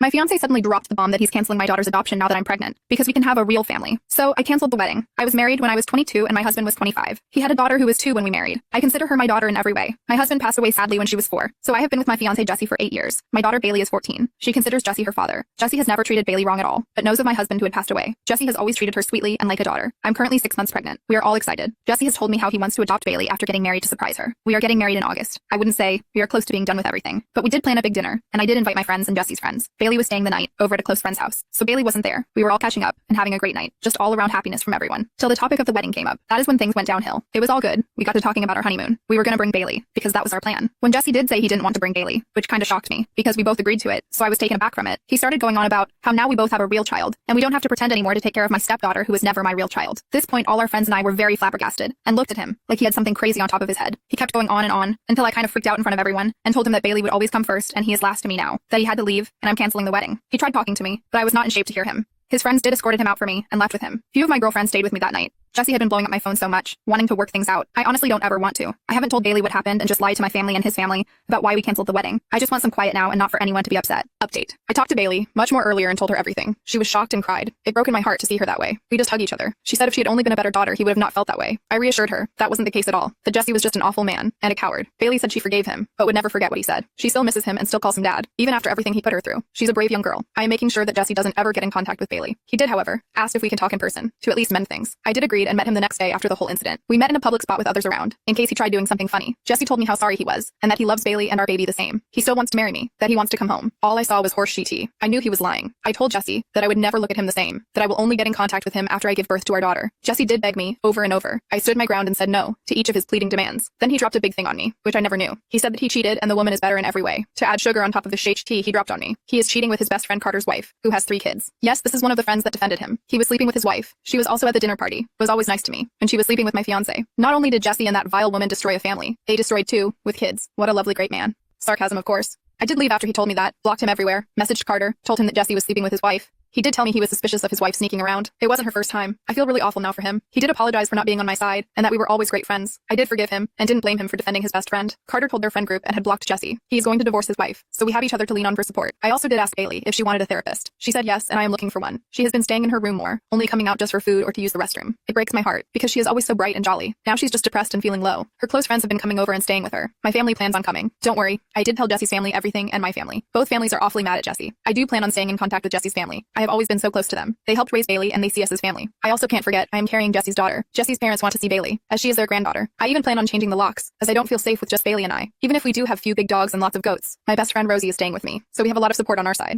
My fiancé suddenly dropped the bomb that he's canceling my daughter's adoption now that I'm pregnant, because we can have a real family. So I canceled the wedding. I was married when I was 22 and my husband was 25. He had a daughter who was 2 when we married. I consider her my daughter in every way. My husband passed away sadly when she was 4. So I have been with my fiancé Jesse for 8 years. My daughter Bailey is 14. She considers Jesse her father. Jesse has never treated Bailey wrong at all, but knows of my husband who had passed away. Jesse has always treated her sweetly and like a daughter. I'm currently 6 months pregnant. We are all excited. Jesse has told me how he wants to adopt Bailey after getting married to surprise her. We are getting married in August. I wouldn't say we are close to being done with everything, but we did plan a big dinner, and I did invite my friends and Jesse's friends. Bailey was staying the night over at a close friend's house, so Bailey wasn't there. We were all catching up and having a great night, just all around happiness from everyone. Till the topic of the wedding came up. That is when things went downhill. It was all good. We got to talking about our honeymoon. We were gonna bring Bailey, because that was our plan. When Jesse did say he didn't want to bring Bailey, which kinda shocked me, because we both agreed to it, so I was taken aback from it, he started going on about how now we both have a real child, and we don't have to pretend anymore to take care of my stepdaughter who was never my real child. This point, all our friends and I were very flabbergasted, and looked at him like he had something crazy on top of his head. He kept going on and on, until I kind of freaked out in front of everyone, and told him that Bailey would always come first, and he is last to me now, that he had to leave, and I'm canceling the wedding. He tried talking to me, but I was not in shape to hear him. His friends did escorted him out for me and left with him. Few of my girlfriends stayed with me that night. Jesse had been blowing up my phone so much, wanting to work things out. I honestly don't ever want to. I haven't told Bailey what happened and just lied to my family and his family about why we canceled the wedding. I just want some quiet now and not for anyone to be upset. Update. I talked to Bailey much more earlier and told her everything. She was shocked and cried. It broke in my heart to see her that way. We just hug each other. She said if she had only been a better daughter, he would have not felt that way. I reassured her that wasn't the case at all, that Jesse was just an awful man and a coward. Bailey said she forgave him, but would never forget what he said. She still misses him and still calls him dad, even after everything he put her through. She's a brave young girl. I am making sure that Jesse doesn't ever get in contact with Bailey. He did, however, ask if we can talk in person, to at least mend things. I did agree and met him the next day after the whole incident. We met in a public spot with others around, in case he tried doing something funny. Jesse told me how sorry he was, and that he loves Bailey and our baby the same. He still wants to marry me, that he wants to come home. All I saw was horse tea. I knew he was lying. I told Jesse that I would never look at him the same, that I will only get in contact with him after I give birth to our daughter. Jesse did beg me, over and over. I stood my ground and said no to each of his pleading demands. Then he dropped a big thing on me, which I never knew. He said that he cheated and the woman is better in every way. To add sugar on top of the shake tea he dropped on me. He is cheating with his best friend Carter's wife, who has 3 kids. Yes, this is one of the friends that defended him. He was sleeping with his wife. She was also at the dinner party, was always nice to me, and she was sleeping with my fiancé. Not only did Jesse and that vile woman destroy a family, they destroyed 2, with kids. What a lovely great man. Sarcasm, of course. I did leave after he told me that, blocked him everywhere, messaged Carter, told him that Jesse was sleeping with his wife. He did tell me he was suspicious of his wife sneaking around. It wasn't her first time. I feel really awful now for him. He did apologize for not being on my side, and that we were always great friends. I did forgive him, and didn't blame him for defending his best friend. Carter told their friend group and had blocked Jesse. He is going to divorce his wife, so we have each other to lean on for support. I also did ask Bailey if she wanted a therapist. She said yes, and I am looking for one. She has been staying in her room more, only coming out just for food or to use the restroom. It breaks my heart, because she is always so bright and jolly. Now she's just depressed and feeling low. Her close friends have been coming over and staying with her. My family plans on coming. Don't worry, I did tell Jesse's family everything and my family. Both families are awfully mad at Jesse. I do plan on staying in contact with Jesse's family. I have always been so close to them. They helped raise Bailey and they see us as family. I also can't forget I am carrying Jesse's daughter. Jesse's parents want to see Bailey, as she is their granddaughter. I even plan on changing the locks, as I don't feel safe with just Bailey and I. Even if we do have few big dogs and lots of goats, my best friend Rosie is staying with me, so we have a lot of support on our side.